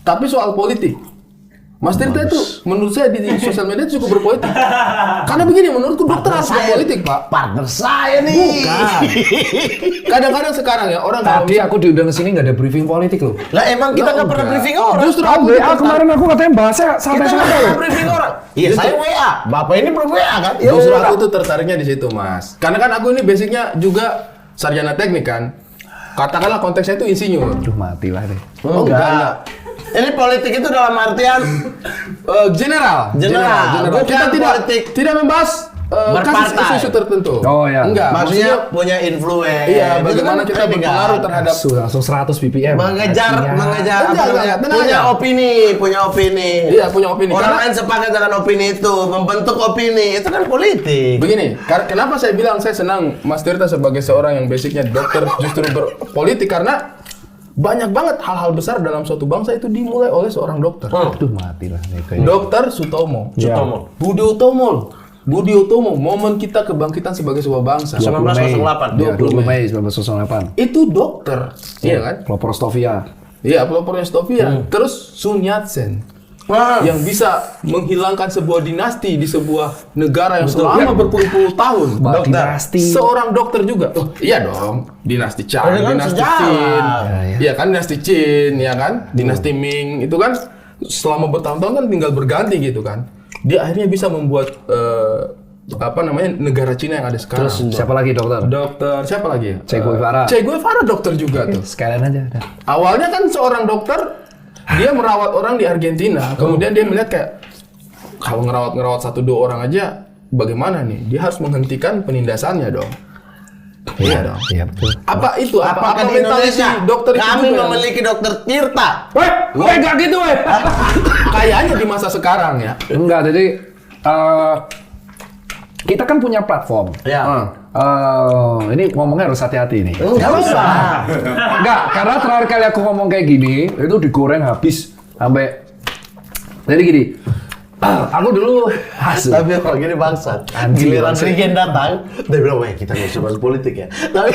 Tapi soal politik, Mas Tirta itu menurut saya di sosial media cukup berpolitik. Karena begini, menurutku dokter harus berpolitik, Pak. Partner saya nih. Bukan. Kadang-kadang sekarang ya orang kalau Tadi aku diundang ke sini nggak ada briefing politik loh. Lah emang kita nggak pernah briefing orang. Justru Aku aku WA kemarin aku katanya bahasnya Kita santai-santai nggak loh. pernah briefing orang. Iya, saya WA. Bapak ini belum WA kan? Ya, Justru WA. aku tuh tertariknya di situ, Mas. Karena kan aku ini basicnya juga sarjana teknik kan. Katakanlah konteksnya itu insinyur. Aduh matilah deh. Oh, enggak. Ini politik itu dalam artian General. Bukan Kita tidak membahas kasus Berpartai. isu-isu tertentu. Oh, ya. Enggak. maksudnya punya influence. Iya, Itu bagaimana kan kita predikat. berpengaruh terhadap Langsung 100 BPM. mengejar Artinya- apa Enggak, namanya? tenang Punya aja. opini. Iya, punya opini. Orang Karena- lain sepakat dengan opini itu, membentuk opini itu kan politik. Begini, kenapa saya bilang saya senang Mas Tirta sebagai seorang yang basicnya dokter justru berpolitik karena banyak banget hal-hal besar dalam suatu bangsa itu dimulai oleh seorang dokter. Aduh matilah nih kayaknya. Dokter Sutomo. Ya. Budi Utomo, momen kita kebangkitan sebagai sebuah bangsa. 1908. 20 Mei 1908. Itu dokter, iya kan? Pelopor Stovia. Iya, pelopornya Stovia. Terus Sun Yat-sen. Yang bisa menghilangkan sebuah dinasti di sebuah negara yang selama berpuluh-puluh tahun. Dokter. Dinasti. Seorang dokter juga. Oh, iya dong. Dinasti Chang, Ini kan dinasti sejarah. Qin. Ya. Iya kan dinasti Qin, ya kan? Dinasti Ming itu kan selama bertahun-tahun kan tinggal berganti gitu kan. Dia akhirnya bisa membuat negara Cina yang ada sekarang. Siapa lagi dokter? Dokter siapa lagi? Che Guevara. Che Guevara dokter juga tuh. Sekalian aja. Dah. Awalnya kan seorang dokter, dia merawat orang di Argentina. Kemudian dia melihat kayak, kalau ngerawat 1-2 orang aja, bagaimana nih? Dia harus menghentikan penindasannya dong. Iya dong. Iya betul. Apa itu? Apakah Apa di Indonesia dokter itu kami juga? memiliki dokter Tirta? Weh enggak gitu weh. Kayaknya di masa sekarang ya. Enggak, jadi kita kan punya platform. Ya. Ini ngomongnya harus hati-hati nih. Enggak usah. Enggak, karena terakhir kali aku ngomong kayak gini, itu digoreng habis sampai. Jadi gini, aku dulu Tapi kalau gini bangsa, Anjing, giliran bangsa. Regen datang, dia bilang, wah kita nggak usah bahas politik ya. Tapi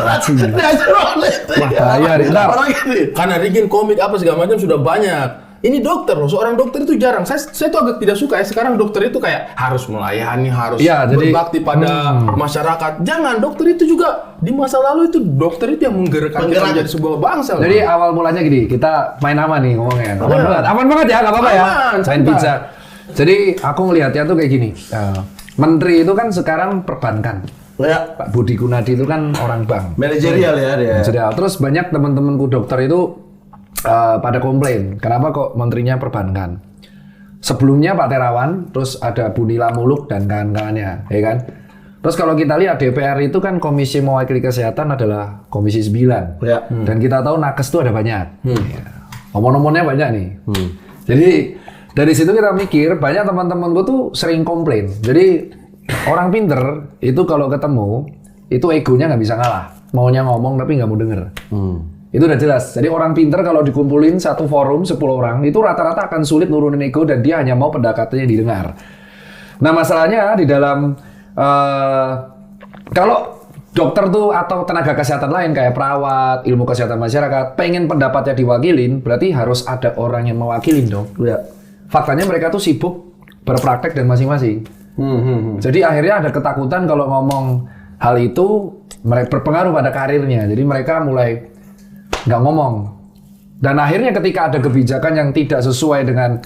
Anjing. dia politik. Wah, bahaya nih. Ntar. Orang gini. Karena bikin komik apa segala macam sudah banyak. Ini dokter loh, seorang dokter itu jarang. Saya tuh agak tidak suka ya. Sekarang dokter itu kayak harus melayani, harus Iya, jadi- berbakti pada masyarakat. Jangan, dokter itu juga di masa lalu itu dokter itu yang menggerakkan kita Penggerak. menjadi sebuah bangsa. Jadi loh. awal mulanya gini, kita main aman nih ngomongnya. Aman banget ya, nggak apa-apa ya. Aman, Main santai. pizza. Jadi aku ngelihatnya tuh kayak gini. Menteri itu kan sekarang perbankan. Ya, Pak Budi Gunadi itu kan orang bank. manajerial ya dia. Terus banyak teman-temanku dokter itu pada komplain, kenapa kok menterinya perbankan? Sebelumnya Pak Terawan, terus ada Bu Nila Muluk dan kawan-kawannya, ya kan? Terus kalau kita lihat DPR itu kan komisi mewakili kesehatan adalah komisi 9. Ya. Dan kita tahu nakes itu ada banyak. Ya. Omong-omongnya banyak nih. Jadi dari situ kita mikir, banyak teman-temanku tuh sering komplain. Jadi orang pinter itu kalau ketemu, itu egonya nggak bisa ngalah. Maunya ngomong tapi nggak mau denger. Itu udah jelas. Jadi orang pinter kalau dikumpulin satu forum 10 orang, itu rata-rata akan sulit nurunin ego dan dia hanya mau pendekatannya didengar. Nah masalahnya di dalam, kalau dokter tuh atau tenaga kesehatan lain kayak perawat, ilmu kesehatan masyarakat, pengen pendapatnya diwakilin, berarti harus ada orang yang mewakilin dong. Ya. Faktanya mereka tuh sibuk berpraktek dan masing-masing. Jadi akhirnya ada ketakutan kalau ngomong hal itu mereka berpengaruh pada karirnya. Jadi mereka mulai nggak ngomong. Dan akhirnya ketika ada kebijakan yang tidak sesuai dengan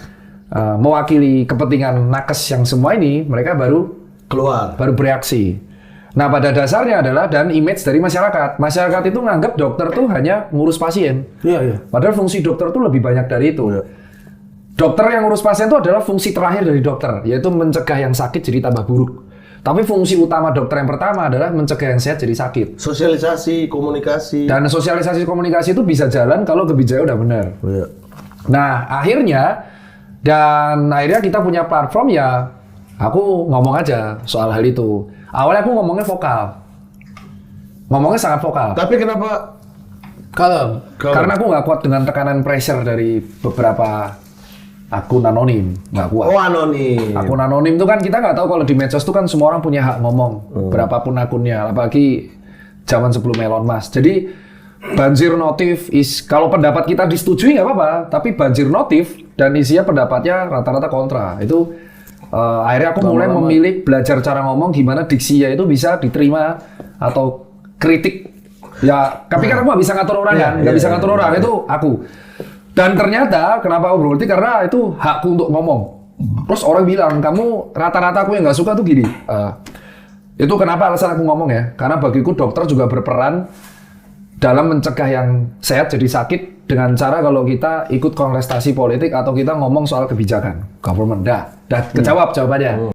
mewakili kepentingan nakes yang semua ini, mereka baru Keluar. bereaksi. Nah pada dasarnya adalah dan image dari masyarakat. Masyarakat itu nganggap dokter tuh hanya ngurus pasien. Iya, iya. Padahal fungsi dokter tuh lebih banyak dari itu. Dokter yang ngurus pasien itu adalah fungsi terakhir dari dokter, yaitu mencegah yang sakit jadi tambah buruk. Tapi fungsi utama dokter yang pertama adalah mencegah yang sehat jadi sakit. Sosialisasi, komunikasi. Dan sosialisasi komunikasi itu bisa jalan kalau kebijakan udah benar. Ya. Nah, akhirnya kita punya platform ya, aku ngomong aja soal hal itu. Awalnya aku ngomongnya vokal. Ngomongnya sangat vokal. Tapi kenapa Kalem. Karena aku nggak kuat dengan tekanan pressure dari beberapa akun anonim. Nggak kuat. Oh, anonim. Akun anonim itu kan kita nggak tahu kalau di medsos itu kan semua orang punya hak ngomong. Berapapun akunnya. Apalagi zaman sebelum Elon Musk. Jadi banjir notif, kalau pendapat kita disetujui nggak apa-apa, tapi banjir notif dan isinya pendapatnya rata-rata kontra. Itu akhirnya aku mulai memilih belajar cara ngomong gimana diksinya itu bisa diterima atau kritik. Ya, tapi kan aku nggak bisa ngatur orang kan, nggak bisa ngatur orang itu aku. Dan ternyata kenapa aku berhenti karena itu hakku untuk ngomong. Terus orang bilang kamu rata-rata aku yang nggak suka tuh gini. Itu kenapa alasan aku ngomong ya? Karena bagiku dokter juga berperan dalam mencegah yang sehat jadi sakit dengan cara kalau kita ikut kontestasi politik atau kita ngomong soal kebijakan government. Dah kejawab jawabannya.